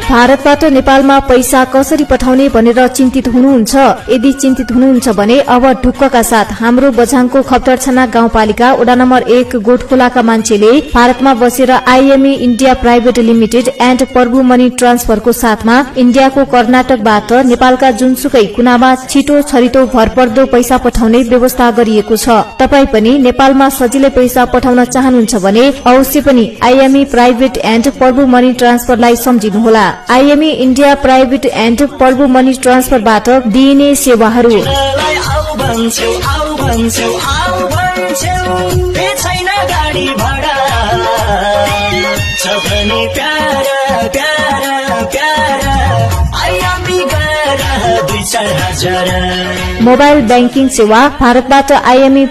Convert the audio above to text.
भारतबाट नेपालमा पैसा कसरी पठाउने भनेर चिन्तित हुनुहुन्छ? यदि चिन्तित हुनुहुन्छ भने अब ढुक्कका साथ हाम्रो बझाङको खप्तरछाना गाउँपालिका वडा नम्बर 1 गोठखोलाका मान्छेले भारतमा बसेर IME India private limited and Prabhu money ट्रान्सफरको साथमा इन्डियाको कर्नाटकबाट नेपालका जुनसुकै कुनामा छिटो छरितो भरपर्दो पैसा पठाउने व्यवस्था गरिएको छ। तपाई पनि नेपालमा सजिलै पैसा पठाउन चाहनुहुन्छ भने अवश्य पनि IME private and Prabhu money ट्रान्सफरलाई सम्झिनुहोला। IME India private and Prabhu money ट्रान्सफरबाट दिइने सेवाहरू मोबाइल बैंकिङ सेवा भारतबाट आईएमई